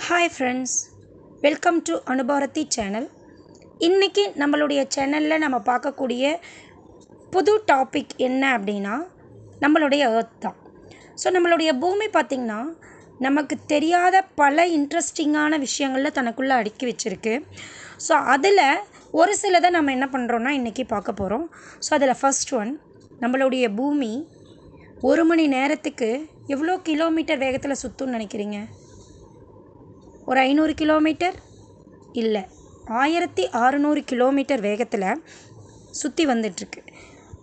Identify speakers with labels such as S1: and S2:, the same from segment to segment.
S1: Hi friends, welcome to Anubharathi channel. இன்றைக்கி நம்மளுடைய சேனலில் நம்ம பார்க்கக்கூடிய புது டாபிக் என்ன அப்படின்னா நம்மளுடைய எர்த் தான். ஸோ நம்மளுடைய பூமி பார்த்திங்கன்னா நமக்கு தெரியாத பல இன்ட்ரெஸ்டிங்கான விஷயங்களில் தனக்குள்ளே அடுக்கி வச்சுருக்கு. ஸோ அதில் ஒரு சிலதை நம்ம என்ன பண்ணுறோன்னா இன்றைக்கி பார்க்க போகிறோம். ஸோ அதில் ஃபர்ஸ்ட் ஒன், நம்மளுடைய பூமி 1 மணி நேரத்துக்கு எவ்வளோ கிலோமீட்டர் வேகத்தில் சுற்றுன்னு நினைக்கிறீங்க? ஒரு 500 கிலோமீட்டர் இல்லை, 1600 கிலோமீட்டர் வேகத்தில் சுற்றி வந்துட்டுருக்கு.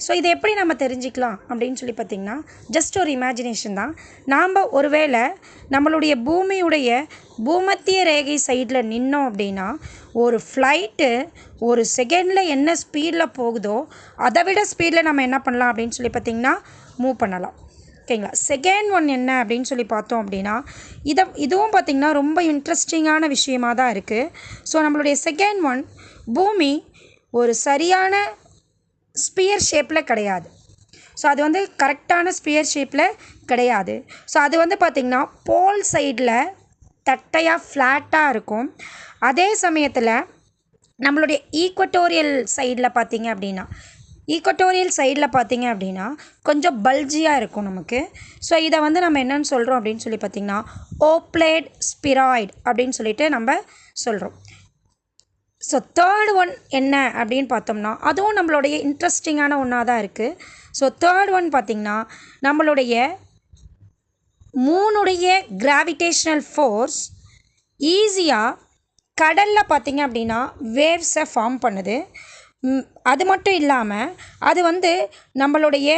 S1: ஸோ இதை எப்படி நம்ம தெரிஞ்சுக்கலாம் அப்படின்னு சொல்லி பார்த்திங்கன்னா, ஜஸ்ட் ஒரு இமேஜினேஷன் தான். நாம் ஒருவேளை நம்மளுடைய பூமியுடைய பூமத்திய ரேகை சைடில் நின்னோம் அப்படின்னா ஒரு ஃப்ளைட்டு ஒரு செகண்டில் என்ன ஸ்பீடில் போகுதோ அதை விட ஸ்பீடில் நம்ம என்ன பண்ணலாம் அப்படின்னு சொல்லி பார்த்திங்கன்னா மூவ் பண்ணலாம். ஓகேங்களா? செகண்ட் ஒன் என்ன அப்படின்னு சொல்லி பார்த்தோம் அப்படின்னா இதுவும் பார்த்திங்கன்னா ரொம்ப இன்ட்ரெஸ்டிங்கான விஷயமாக தான் இருக்குது. ஸோ நம்மளுடைய செகண்ட் ஒன், பூமி ஒரு சரியான ஸ்பியர் ஷேப்பில் கிடையாது. ஸோ அது வந்து கரெக்டான ஸ்பியர் ஷேப்பில் கிடையாது. ஸோ அது வந்து பார்த்திங்கன்னா போல் சைடில் தட்டையாக ஃப்ளாட்டாக இருக்கும். அதே சமயத்தில் நம்மளுடைய ஈக்வட்டோரியல் சைடில் பார்த்திங்க அப்படின்னா கொஞ்சம் பல்ஜியாக இருக்கும் நமக்கு. ஸோ இதை வந்து நம்ம என்னென்னு சொல்கிறோம் அப்படின்னு சொல்லி பார்த்திங்கன்னா ஓப்ளேட் ஸ்பிராய்டு அப்படின்னு சொல்லிட்டு நம்ம சொல்கிறோம். ஸோ தேர்ட் ஒன் என்ன அப்படின்னு பார்த்தோம்னா அதுவும் நம்மளுடைய இன்ட்ரெஸ்டிங்கான ஒன்றா தான் இருக்குது. ஸோ தேர்ட் ஒன் பார்த்திங்கன்னா நம்மளுடைய மூணுடைய கிராவிடேஷ்னல் ஃபோர்ஸ் ஈஸியாக கடலில் பார்த்திங்க அப்படின்னா வேவ்ஸை ஃபார்ம் பண்ணுது. அது மட்டும் இல்லாமல் அது வந்து நம்மளுடைய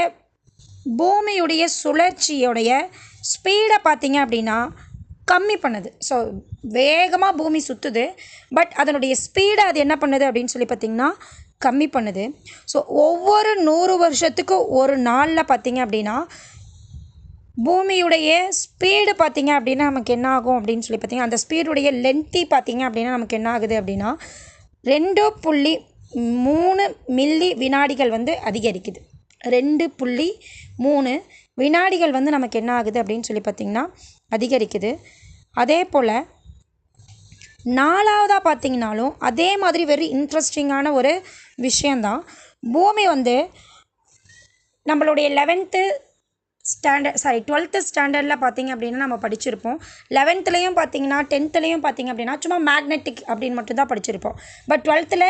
S1: பூமியுடைய சுழற்சியுடைய ஸ்பீடை பார்த்திங்க அப்படின்னா கம்மி பண்ணுது. ஸோ வேகமாக பூமி சுற்றுது, பட் அதனுடைய ஸ்பீடை அது என்ன பண்ணுது அப்படின்னு சொல்லி பார்த்திங்கன்னா கம்மி பண்ணுது. ஸோ ஒவ்வொரு 100 வருஷத்துக்கு ஒரு நாளில் பார்த்திங்க அப்படின்னா பூமியுடைய ஸ்பீடு பார்த்திங்க அப்படின்னா நமக்கு என்ன ஆகும் அப்படின்னு சொல்லி பார்த்திங்கன்னா அந்த ஸ்பீடுடைய லென்த்தி பார்த்திங்க அப்படின்னா நமக்கு என்ன ஆகுது அப்படின்னா 2.3 மில்லி வினாடிகள் வந்து அதிகரிக்குது. 2.3 வினாடிகள் வந்து நமக்கு என்ன ஆகுது அப்படின்னு சொல்லி பார்த்திங்கன்னா அதிகரிக்குது. அதே போல் நாலாவதாக பார்த்திங்கனாலும் அதே மாதிரி வெரி இன்ட்ரெஸ்டிங்கான ஒரு விஷயந்தான். பூமி வந்து நம்மளுடைய 12th ஸ்டாண்டர்டில் பார்த்திங்க அப்படின்னா நம்ம படிச்சிருப்போம். 11th பார்த்திங்கன்னா 10th பார்த்திங்க அப்படின்னா சும்மா மேக்னெட்டிக் அப்படின்னு மட்டும்தான் படிச்சிருப்போம். பட் 12th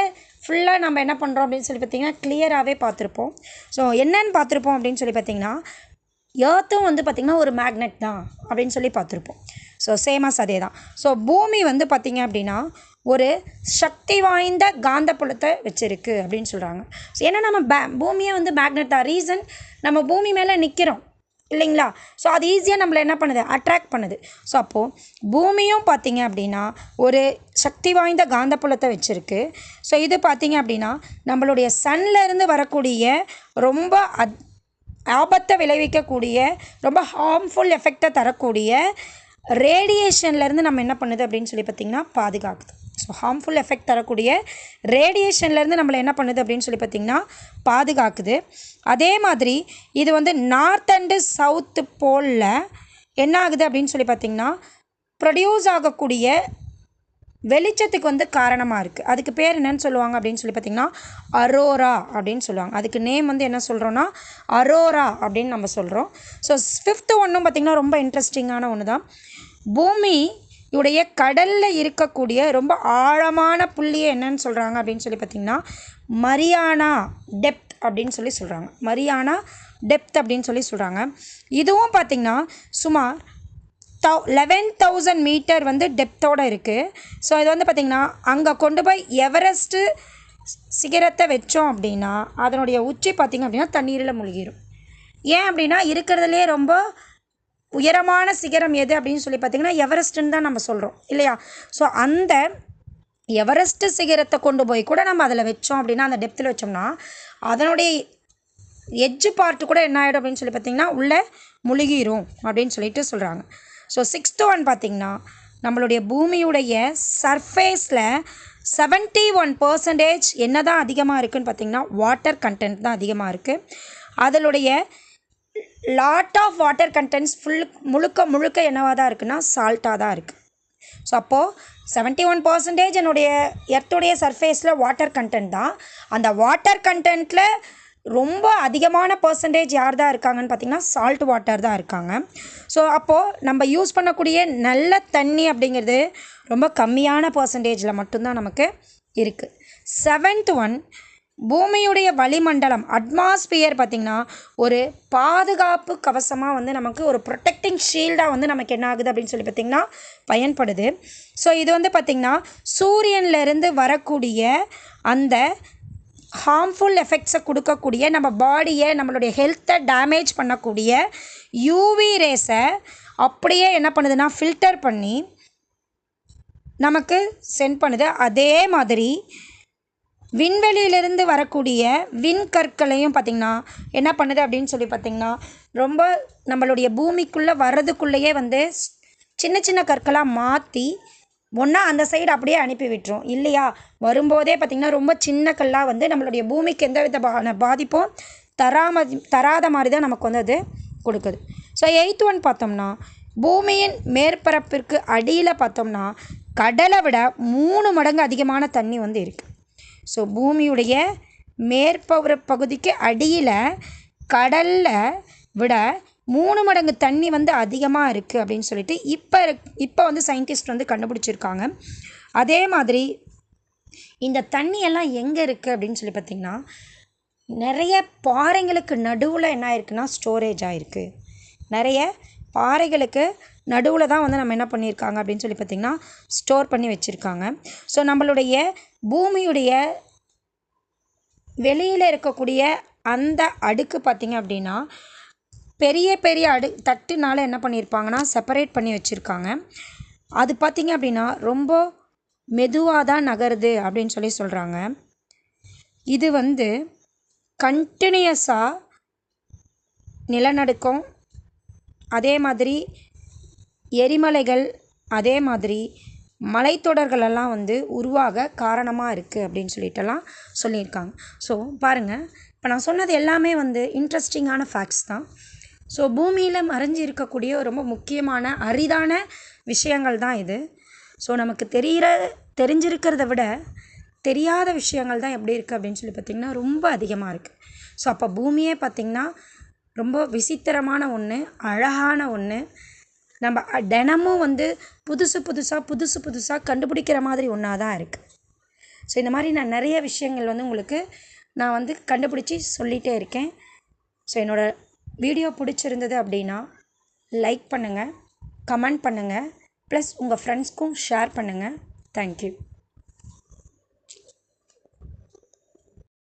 S1: ஃபுல்லாக நம்ம என்ன பண்ணுறோம் அப்படின்னு சொல்லி பார்த்திங்கன்னா கிளியராகவே பார்த்துருப்போம். ஸோ என்னென்னு பார்த்துருப்போம் அப்படின்னு சொல்லி பார்த்திங்கன்னா எர்த்தும் வந்து பார்த்திங்கன்னா ஒரு மேக்னெட் தான் அப்படின்னு சொல்லி பார்த்துருப்போம். ஸோ சேமஸ் அதே தான். ஸோ பூமி வந்து பார்த்திங்க அப்படின்னா ஒரு சக்தி வாய்ந்த காந்தப்புலத்தை வச்சுருக்கு அப்படின்னு சொல்கிறாங்க. ஸோ ஏன்னா நம்ம பூமியை வந்து மேக்னெட் தான். ரீசன், நம்ம பூமி மேலே நிற்கிறோம் இல்லைங்களா? ஸோ அது ஈஸியாக நம்மளை என்ன பண்ணுது, அட்ராக்ட் பண்ணுது. ஸோ அப்போது பூமியும் பார்த்திங்க அப்படின்னா ஒரு சக்தி வாய்ந்த காந்தப்புலத்தை வச்சுருக்கு. ஸோ இது பார்த்திங்க அப்படின்னா நம்மளுடைய சன்லேருந்து வரக்கூடிய ரொம்ப ஆபத்தை விளைவிக்கக்கூடிய ரொம்ப ஹார்ம்ஃபுல் எஃபெக்டை தரக்கூடிய ரேடியேஷன்லேருந்து நம்ம என்ன பண்ணுது அப்படின்னு சொல்லி பார்த்திங்கன்னா பாதுகாக்குது. ஸோ ஹார்ம்ஃபுல் எஃபெக்ட் தரக்கூடிய ரேடியேஷன்லேருந்து நம்மளை என்ன பண்ணுது அப்படின்னு சொல்லி பார்த்திங்கன்னா பாதுகாக்குது. அதே மாதிரி இது வந்து நார்த் அண்டு சவுத்து போலில் என்ன ஆகுது அப்படின்னு சொல்லி பார்த்திங்கன்னா ப்ரொடியூஸ் ஆகக்கூடிய வெளிச்சத்துக்கு வந்து காரணமாக இருக்குது. அதுக்கு பேர் என்னன்னு சொல்லுவாங்க அப்படின்னு சொல்லி பார்த்திங்கன்னா அரோரா அப்படின்னு சொல்லுவாங்க. அதுக்கு நேம் வந்து என்ன சொல்கிறோன்னா அரோரா அப்படின்னு நம்ம சொல்கிறோம். ஸோ 5th ஒன்றும் பார்த்திங்கன்னா ரொம்ப இன்ட்ரெஸ்டிங்கான ஒன்று தான். பூமியுடைய கடலில் இருக்கக்கூடிய ரொம்ப ஆழமான புள்ளியை என்னன்னு சொல்கிறாங்க அப்படின்னு சொல்லி பார்த்திங்கன்னா மரியானா டெப்த் அப்படின்னு சொல்லி சொல்கிறாங்க. மரியானா டெப்த் அப்படின்னு சொல்லி சொல்கிறாங்க. இதுவும் பார்த்திங்கன்னா சுமார் 11,000 மீட்டர் வந்து டெப்த்தோடு இருக்குது. ஸோ இது வந்து பார்த்திங்கன்னா அங்கே கொண்டு போய் எவரெஸ்ட்டு சிகரத்தை வச்சோம் அப்படின்னா அதனுடைய உச்சி பார்த்திங்க அப்படின்னா தண்ணீரில் மூழ்கிடும். ஏன் அப்படின்னா இருக்கிறதுலே ரொம்ப உயரமான சிகரம் எது அப்படின்னு சொல்லி பார்த்திங்கன்னா எவரெஸ்ட்டுன்னு தான் நம்ம சொல்கிறோம் இல்லையா? ஸோ அந்த எவரெஸ்ட்டு சிகரத்தை கொண்டு போய் கூட நம்ம அதில் வச்சோம் அப்படின்னா அந்த டெப்த்தில் வச்சோம்னா அதனுடைய எட்ஜு பார்ட்டு கூட என்ன ஆகிடும் அப்படின்னு சொல்லி பார்த்திங்கன்னா உள்ளே முழுகிரும் அப்படின்னு சொல்லிட்டு சொல்கிறாங்க. ஸோ 6th ஒன் பார்த்திங்கன்னா நம்மளுடைய பூமியுடைய சர்ஃபேஸில் 71% என்ன தான் அதிகமாக இருக்குதுன்னு பார்த்திங்கன்னா வாட்டர் கண்டென்ட் தான் அதிகமாக இருக்குது. அதனுடைய லாட் ஆஃப் வாட்டர் கண்டென்ட்ஸ் முழுக்க என்னவாக தான் இருக்குன்னா சால்ட்டாக தான் இருக்குது. ஸோ அப்போது 71% என்னுடைய எர்த்துடைய சர்ஃபேஸில் வாட்டர் கண்டென்ட் தான். அந்த வாட்டர் கண்டென்ட்டில் ரொம்ப அதிகமான பர்சன்டேஜ் யார் தான் இருக்காங்கன்னு பார்த்திங்கன்னா சால்ட் வாட்டர் தான் இருக்காங்க. ஸோ அப்போது நம்ம யூஸ் பண்ணக்கூடிய நல்ல தண்ணி அப்படிங்கிறது ரொம்ப கம்மியான பர்சன்டேஜில் மட்டும்தான் நமக்கு இருக்குது. 7th ஒன், பூமியுடைய வளிமண்டலம் அட்மாஸ்பியர் பார்த்திங்கன்னா ஒரு பாதுகாப்பு கவசமாக வந்து நமக்கு ஒரு ப்ரொடெக்டிங் ஷீல்டாக வந்து நமக்கு என்ன ஆகுது அப்படின்னு சொல்லி பார்த்திங்கன்னா பயன்படுது. ஸோ இது வந்து பார்த்திங்கன்னா சூரியன்லேருந்து வரக்கூடிய அந்த ஹார்ம்ஃபுல் எஃபெக்ட்ஸை கொடுக்கக்கூடிய நம்ம பாடியை நம்மளுடைய ஹெல்த்தை டேமேஜ் பண்ணக்கூடிய யூவி ரேஸை அப்படியே என்ன பண்ணுதுன்னா ஃபில்டர் பண்ணி நமக்கு சென்ட் பண்ணுது. அதே மாதிரி விண்வெளியிலிருந்து வரக்கூடிய விண்கற்களையும் பார்த்திங்கன்னா என்ன பண்ணுது அப்படின்னு சொல்லி பார்த்திங்கன்னா ரொம்ப நம்மளுடைய பூமிக்குள்ளே வர்றதுக்குள்ளேயே வந்து சின்ன சின்ன கற்களாக மாற்றி ஒன்றா அந்த சைடு அப்படியே அனுப்பி விட்டுரும் இல்லையா. வரும்போதே பார்த்திங்கன்னா ரொம்ப சின்ன கல்லாக வந்து நம்மளுடைய பூமிக்கு எந்த விதமான பாதிப்பும் தராத மாதிரி தான் நமக்கு வந்து அது கொடுக்குது. ஸோ 8th ஒன் பார்த்தோம்னா பூமியின் மேற்பரப்பிற்கு அடியில் பார்த்தோம்னா கடலை விட 3 மடங்கு அதிகமான தண்ணி வந்து இருக்குது. ஸோ பூமியுடைய மேற்பகுதிக்கு அடியில் கடலில் விட 3 மடங்கு தண்ணி வந்து அதிகமாக இருக்குது அப்படின்னு சொல்லிட்டு இப்போ வந்து சயின்டிஸ்ட் வந்து கண்டுபிடிச்சிருக்காங்க. அதே மாதிரி இந்த தண்ணியெல்லாம் எங்கே இருக்குது அப்படின்னு சொல்லி பார்த்திங்கன்னா நிறைய பாறைங்களுக்கு நடுவில் என்ன ஆயிருக்குன்னா ஸ்டோரேஜ் ஆகிருக்கு. நிறைய பாறைகளுக்கு நடுவில் தான் வந்து நம்ம என்ன பண்ணியிருக்காங்க அப்படின்னு சொல்லி பார்த்திங்கன்னா ஸ்டோர் பண்ணி வச்சுருக்காங்க. ஸோ நம்மளுடைய பூமியுடைய வெளியில் இருக்கக்கூடிய அந்த அடுக்கு பார்த்திங்க அப்படின்னா பெரிய பெரிய தட்டுனால என்ன பண்ணியிருப்பாங்கன்னா செப்பரேட் பண்ணி வச்சுருக்காங்க. அது பார்த்திங்க அப்படின்னா ரொம்ப மெதுவாக தான் நகருது அப்படின்னு சொல்லி சொல்கிறாங்க. இது வந்து கண்டினியூஸாக நிலநடுக்கம், அதே மாதிரி எரிமலைகள், அதே மாதிரி மலைத்தொடர்களெல்லாம் வந்து உருவாக காரணமாக இருக்குது அப்படின்னு சொல்லிட்டெல்லாம் சொல்லியிருக்காங்க. ஸோ பாருங்கள், இப்போ நான் சொன்னது எல்லாமே வந்து இன்ட்ரெஸ்டிங்கான ஃபேக்ட்ஸ் தான். ஸோ பூமியில் மறைஞ்சி இருக்கக்கூடிய ரொம்ப முக்கியமான அரிதான விஷயங்கள் தான் இது. ஸோ நமக்கு தெரிஞ்சிருக்கிறத விட தெரியாத விஷயங்கள் தான் எப்படி இருக்குது அப்படின்னு சொல்லி பார்த்திங்கன்னா ரொம்ப அதிகமாக இருக்குது. ஸோ அப்போ பூமியே பார்த்திங்கன்னா ரொம்ப விசித்திரமான ஒன்று, அழகான ஒன்று. நம்ம தினமும் வந்து புதுசு புதுசாக கண்டுபிடிக்கிற மாதிரி ஒன்றா தான் இருக்குது. ஸோ இந்த மாதிரி நான் நிறைய விஷயங்கள் வந்து உங்களுக்கு நான் வந்து கண்டுபிடிச்சி சொல்லிகிட்டே இருக்கேன். ஸோ என்னோடய வீடியோ பிடிச்சிருந்தது அப்படின்னா லைக் பண்ணுங்கள், கமெண்ட் பண்ணுங்கள், ப்ளஸ் உங்கள் ஃப்ரெண்ட்ஸ்க்கும் ஷேர் பண்ணுங்கள். தேங்க்யூ.